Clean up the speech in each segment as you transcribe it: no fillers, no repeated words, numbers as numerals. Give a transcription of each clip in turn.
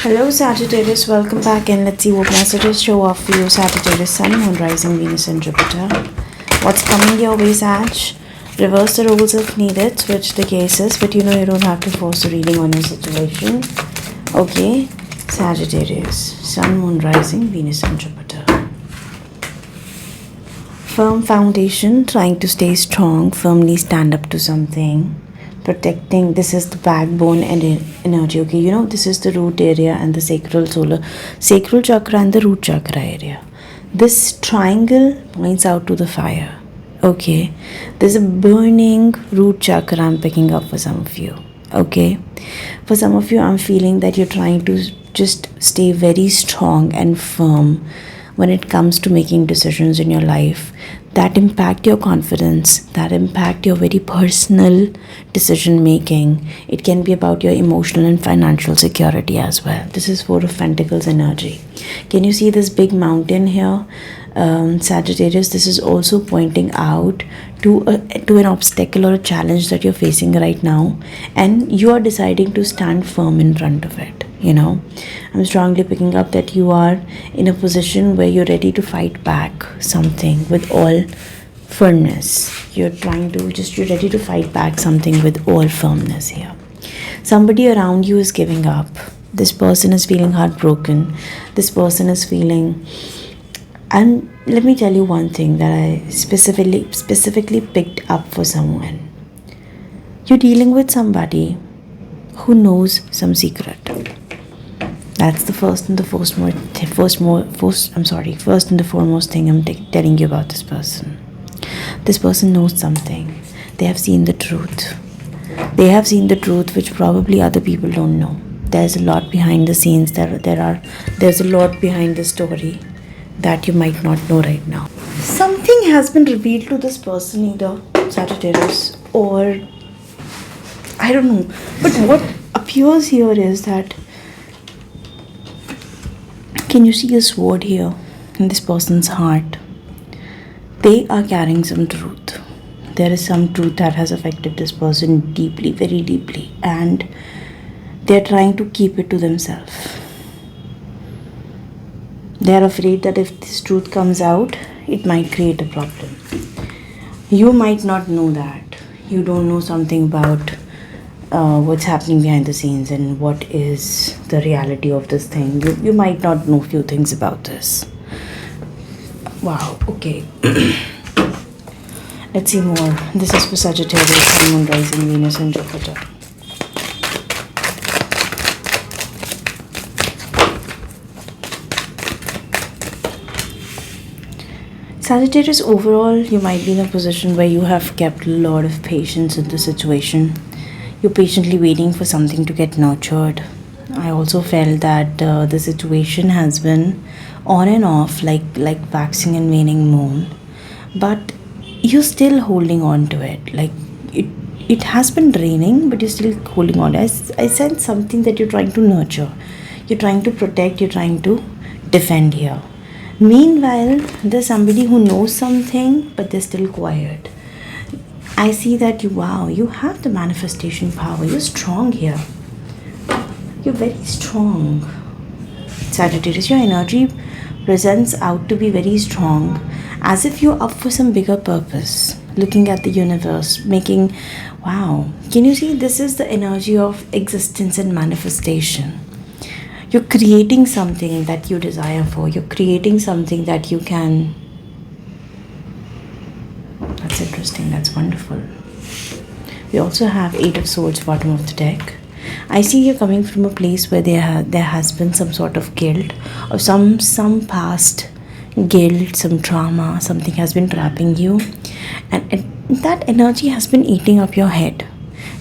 Hello Sagittarius, welcome back and let's see what messages show off for you Sagittarius, Sun, Moon, Rising, Venus and Jupiter. What's coming your way, Sag? Reverse the roles if needed, switch the cases, but you don't have to force a reading on your situation. Okay, Sagittarius, Sun, Moon, Rising, Venus and Jupiter. Firm foundation, trying to stay strong, firmly stand up to something. Protecting, this is the backbone and energy. Okay, this is the root area and the sacral chakra and the root chakra area. This triangle points out to the fire. Okay, there's a burning root chakra I'm picking up for some of you. Okay, for some of you I'm feeling that you're trying to just stay very strong and firm when it comes to making decisions in your life that impact your confidence, that impact your very personal decision making. It can be about your emotional and financial security as well. This is Four of Pentacles energy. Can you see this big mountain here? Sagittarius, this is also pointing out to an obstacle or a challenge that you're facing right now, and you are deciding to stand firm in front of it. I'm strongly picking up that you are in a position where you're ready to fight back something with all firmness. You're ready to fight back something with all firmness here. Somebody around you is giving up. This person is feeling heartbroken. This person is feeling, and let me tell you one thing that I specifically picked up for someone. You're dealing with somebody who knows some secret. That's the first and the foremost thing I'm telling you about this person. This person knows something. They have seen the truth. They have seen the truth which probably other people don't know. There's a lot behind the scenes. There's a lot behind the story that you might not know right now. Something has been revealed to this person, either Sagittarius or I don't know. But what appears here is that, can you see a sword here in this person's heart? They are carrying some truth. There is some truth that has affected this person deeply, very deeply, and they're trying to keep it to themselves. They're afraid that if this truth comes out, it might create a problem. You might not know that. You don't know something about what's happening behind the scenes and what is the reality of this thing. You might not know few things about this. Wow, okay. Let's see more. This is for Sagittarius, Sun, Moon, Rising, Venus and Jupiter. Sagittarius, overall, you might be in a position where you have kept a lot of patience in the situation. You're patiently waiting for something to get nurtured. I also felt that the situation has been on and off like waxing and waning moon, but you're still holding on to it. Like it has been draining, but you're still holding on. I sense something that you're trying to nurture. You're trying to protect. You're trying to defend here. Meanwhile, there's somebody who knows something, but they're still quiet. I see that you have the manifestation power. You're strong here. You're very strong. Sagittarius, your energy presents out to be very strong, as if you're up for some bigger purpose. Looking at the universe, can you see, this is the energy of existence and manifestation. You're creating something that you desire for. You're creating something that you can. That's interesting. That's wonderful. We also have Eight of Swords, bottom of the deck. I see you're coming from a place where there has been some sort of guilt or some past guilt, some trauma, something has been trapping you, and that energy has been eating up your head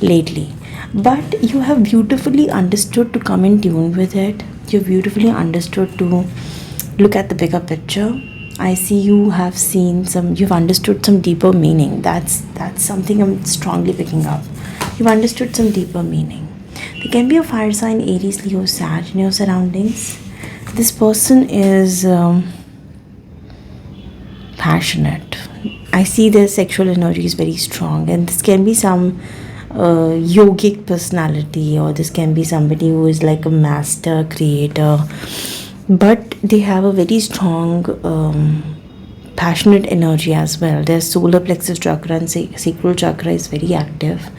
lately. But you have beautifully understood to come in tune with it. You've beautifully understood to look at the bigger picture. I see you've understood some deeper meaning. That's something I'm strongly picking up. You've understood some deeper meaning. There can be a fire sign, Aries, Leo, Sag in your surroundings. This person is passionate. I see their sexual energy is very strong, and this can be some yogic personality, or this can be somebody who is like a master creator, but they have a very strong passionate energy as well. Their solar plexus chakra and sacral chakra is very active,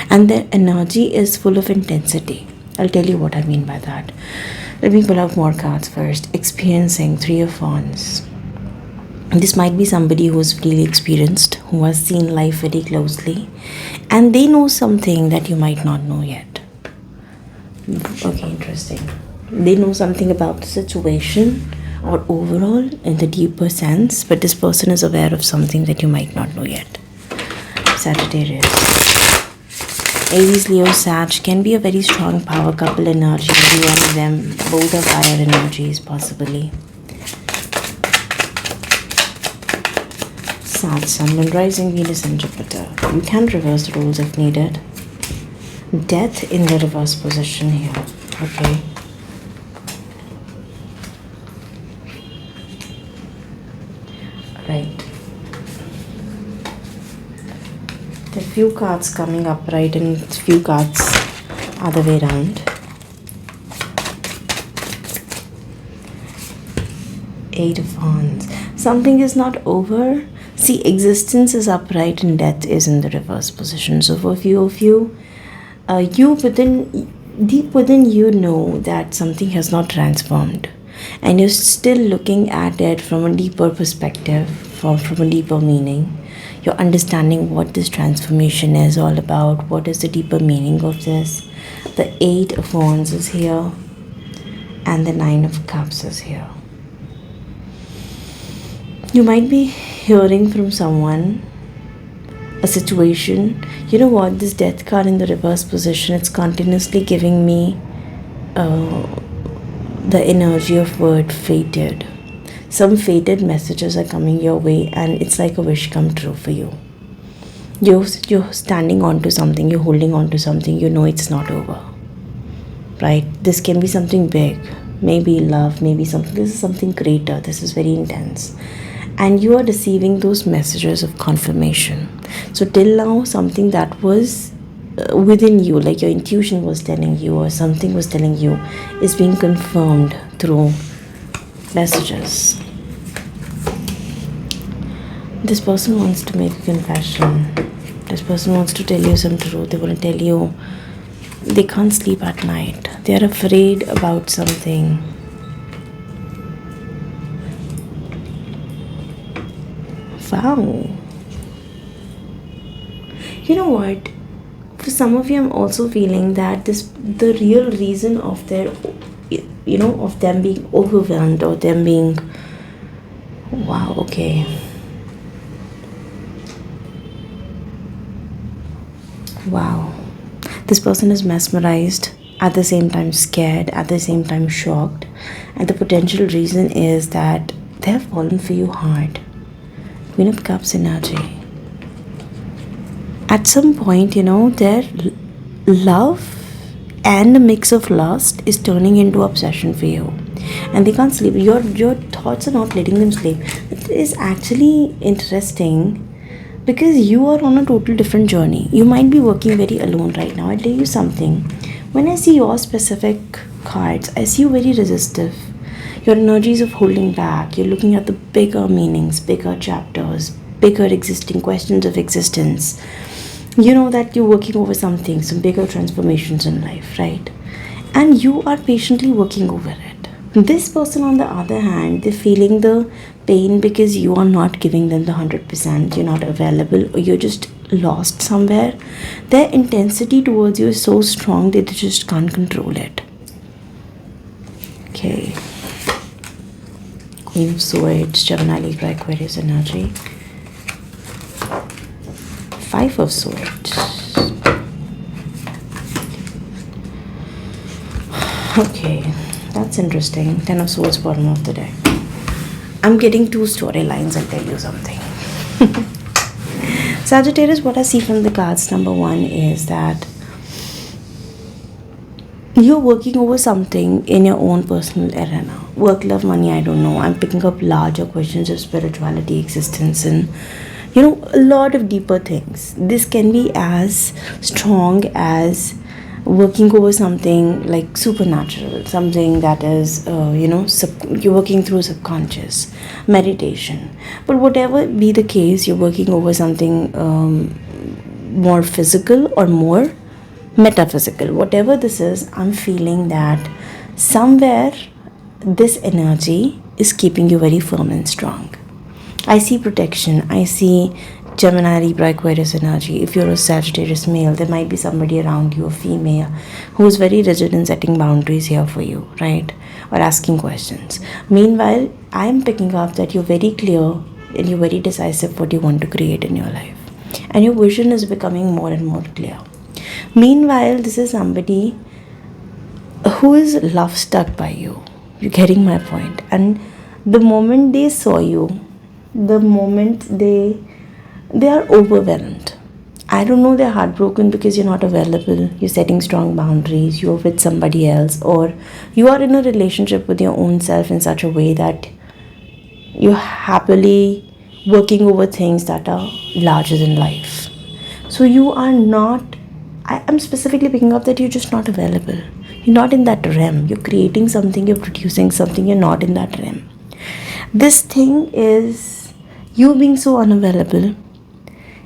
and their energy is full of intensity. I'll tell you what I mean by that. Let me pull out more cards first. Experiencing, Three of Wands. This might be somebody who's really experienced, who has seen life very closely, and they know something that you might not know yet. Okay, interesting. They know something about the situation or overall in the deeper sense, but this person is aware of something that you might not know yet. Sagittarius. Aries, Leo, Sag can be a very strong power couple energy. Maybe one of them, both are fire energies possibly. Sag, Sun, Moon, Rising, Venus and Jupiter. You can reverse the roles if needed. Death in the reverse position here. Okay. Right. There are few cards coming up, right, and few cards other way around. Eight of Wands. Something is not over. See, existence is upright and death is in the reverse position. So for a few of you, deep within you know that something has not transformed, and you're still looking at it from a deeper perspective, from a deeper meaning. You're understanding what this transformation is all about. What is the deeper meaning of this? The Eight of Wands is here, and the Nine of Cups is here. You might be hearing from someone a situation. You know what? This Death card in the reverse position, it's continuously giving me the energy of word fated. Some fated messages are coming your way, and it's like a wish come true for you. You're standing on to something, you're holding on to something, you know it's not over. Right? This can be something big, maybe love, maybe something. This is something greater, this is very intense. And you are receiving those messages of confirmation. So till now, something that was within you, like your intuition was telling you or something was telling you, is being confirmed through messages. This person wants to make a confession. This person wants to tell you some truth. They want to tell you they can't sleep at night. They are afraid about something. Wow. You know what? For some of you, I'm also feeling that the real reason of their, of them being overwhelmed or them being, wow, okay. Wow. This person is mesmerized, at the same time scared, at the same time shocked. And the potential reason is that they have fallen for you hard. Queen of Cups energy. At some point, their love and a mix of lust is turning into obsession for you. And they can't sleep. Your thoughts are not letting them sleep. It is actually interesting because you are on a total different journey. You might be working very alone right now. I'll tell you something. When I see your specific cards, I see you very resistive. Your energies of holding back. You're looking at the bigger meanings, bigger chapters, bigger existing questions of existence. You know that you're working over something, some bigger transformations in life, right? And you are patiently working over it. This person, on the other hand, they're feeling the pain because you are not giving them the 100%. You're not available, or you're just lost somewhere. Their intensity towards you is so strong that they just can't control it. Okay. Queen of Swords, Gemini, Libra, Aquarius energy. Five of Swords. Okay, that's interesting. Ten of Swords, bottom of the deck. I'm getting two storylines. I'll tell you something. Sagittarius, what I see from the cards, number one, is that you're working over something in your own personal arena. Work, love, money, I don't know. I'm picking up larger questions of spirituality, existence, and a lot of deeper things. This can be as strong as working over something like supernatural, something that is you're working through subconscious meditation. But whatever be the case, you're working over something more physical or more metaphysical. Whatever this is, I'm feeling that somewhere this energy is keeping you very firm and strong. I see protection. I see Gemini, Libra, Aquarius energy. If you're a Sagittarius male, there might be somebody around you, a female, who is very rigid in setting boundaries here for you, right? Or asking questions. Meanwhile, I'm picking up that you're very clear and you're very decisive what you want to create in your life. And your vision is becoming more and more clear. Meanwhile, this is somebody who is love struck by you. You're getting my point. And the moment they saw you, the moment they are overwhelmed. I don't know, they're heartbroken because you're not available, you're setting strong boundaries, you're with somebody else, or you are in a relationship with your own self in such a way that you're happily working over things that are larger than life. So you are not, I'm specifically picking up that you're just not available. You're not in that realm. You're creating something, you're producing something, you're not in that realm. This thing is you being so unavailable,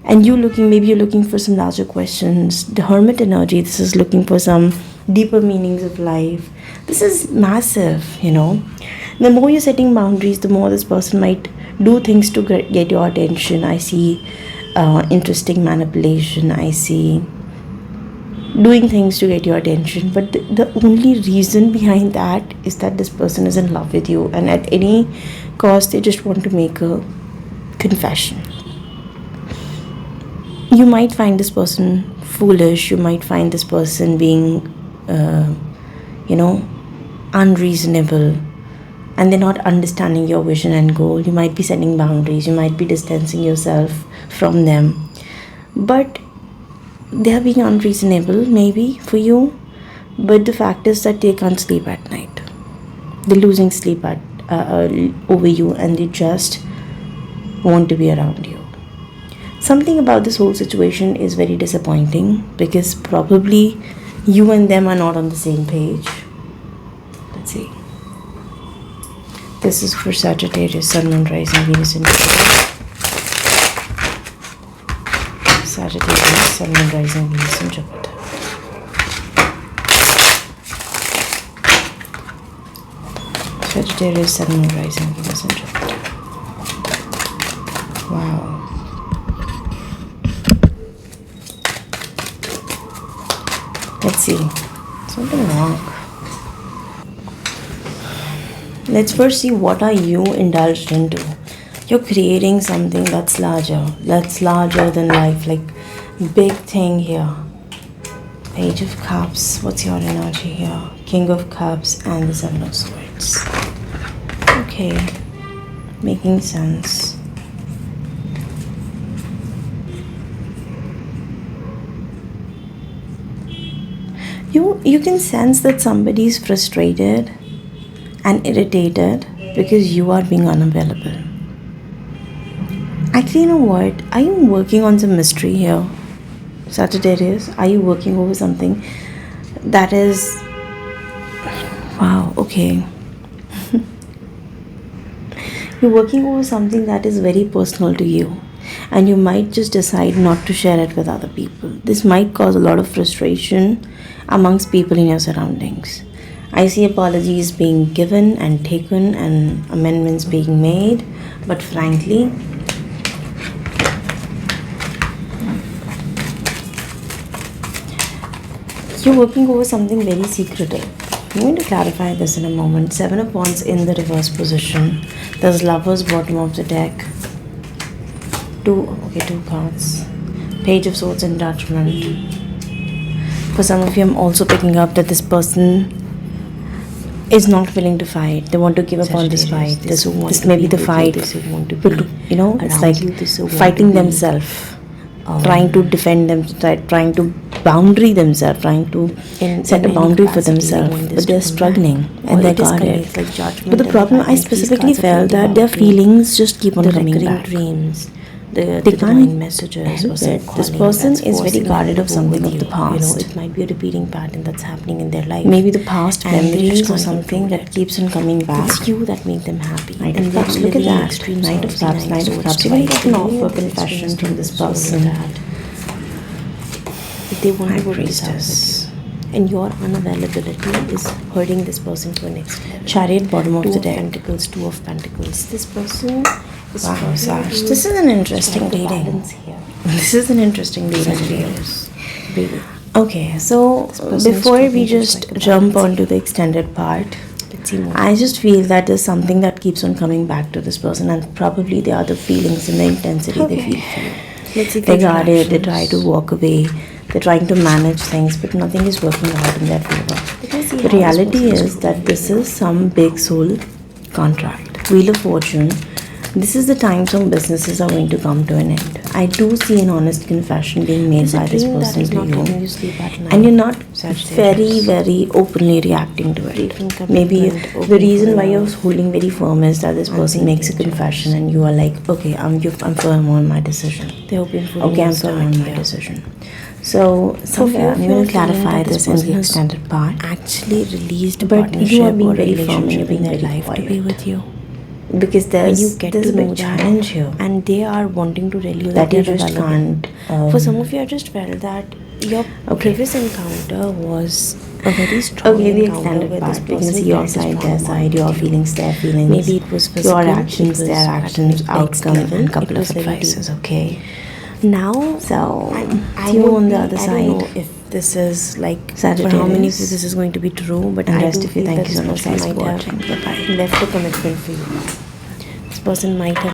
and maybe you're looking for some larger questions. The Hermit energy, this is looking for some deeper meanings of life. This is massive, The more you're setting boundaries, the more this person might do things to get your attention. I see interesting manipulation. I see doing things to get your attention. But the only reason behind that is that this person is in love with you. And at any cost, they just want to make a confession. You might find this person foolish. You might find this person being, unreasonable. And they're not understanding your vision and goal. You might be setting boundaries. You might be distancing yourself from them. But they are being unreasonable, maybe, for you. But the fact is that they can't sleep at night. They're losing sleep over you, and they just want to be around you. Something about this whole situation is very disappointing because probably you and them are not on the same page. Let's see. This is for Sagittarius, Sun, Moon, Rising, Venus, and Jupiter. Sagittarius, Sun, Moon, Rising, Venus, and Jupiter. Sagittarius, Sun, Moon, Rising, Venus, and Jupiter. Wow. Let's see. Something wrong. Let's first see what are you indulged into. You're creating something that's larger than life, like big thing here. Page of Cups. What's your energy here? King of Cups and the Seven of Swords. Okay, making sense. You can sense that somebody is frustrated and irritated because you are being unavailable. Actually, you know what? Are you working on some mystery here, Sagittarius? Are you working over something that is... Wow, okay. You're working over something that is very personal to you. And you might just decide not to share it with other people. This might cause a lot of frustration amongst people in your surroundings. I see apologies being given and taken and amendments being made, but frankly, you're working over something very secretive. I'm going to clarify this in a moment. Seven of Wands in the reverse position. There's Lovers, bottom of the deck. Two cards. Page of Swords and Judgment. For some of you, I'm also picking up that this person is not willing to fight. They want to give up on this fight. This may be the fight. It's like fighting themselves, trying to defend them, trying to boundary themselves, trying to set a boundary for themselves. But they're struggling and they're guarded. But the problem, I specifically felt that their feelings just keep on coming back. Dreams. they divine can't messages help or some it. This calling person that's is very forcing guarded them of to go something with of the you. past. It might be a repeating pattern that's happening in their life. Maybe the past and they memories just or can't something control that it. keeps on coming back. It's you that make them happy. Knight and of Cups, they're look at living in that. extreme Knight of sorrow. Cups, See, Knight of Swords Cups. You can twice. get an They're living offer in extreme confession from this sorrow. person. That they want to High work this out with Priestess. you. And your unavailability is hurting this person to a next level. Chariot, bottom of Two the of deck. Pentacles, Two of Pentacles. This person is Wow, trying Sag. to This is an interesting strike a reading. balance here. This is an interesting reading. Sagittarius, baby. Okay, so person is before we struggling to just strike a jump balance onto the extended part, Let's see more. I just feel that there's something that keeps on coming back to this person, and probably the other feelings and the intensity they feel for you. Let's see They got it, they interactions. try to walk away, they're trying to manage things, but nothing is working out in their favor. Let me see The how this reality person is is that this is some big soul contract. Wheel of Fortune. This is the time some businesses are going to come to an end. I do see an honest confession being made There's a by this dream that person is to not letting you. you sleep at night. And you're not Sagittarius. very openly reacting to it. Breaking commitment, Maybe the opening reason for why you're love. holding very firm is that this person makes a confession and you are like, okay, I'm firm on my decision. They're hoping for Okay, a I'm new firm start on my here. decision. So somewhere I'm few going of to you are feeling clarify that this this in the person has extended part. Actually released a But you partnership are being or very firm and relationship you're being in their very life to be quiet. with you. Because When you there's get a to know big that, challenge here and they are wanting to tell you that you they're just available. can't. For some of you, I just felt that your previous encounter was a very strong Okay, the encounter extended where this part. You can person see your felt a side, strong their bond side, your with you. feelings, their feelings. Maybe it was physical, your actions, it was their at actions, next outcome, level, and it couple of was very deep. advices. Okay. Now, So I you would on the be- other I side. don't know if this is like for Sagittarius. how many of you this is going to be true, but And I rest do of you, feel thank that you this so much person guys for might watching. have Bye bye. left a commitment for you. This person might have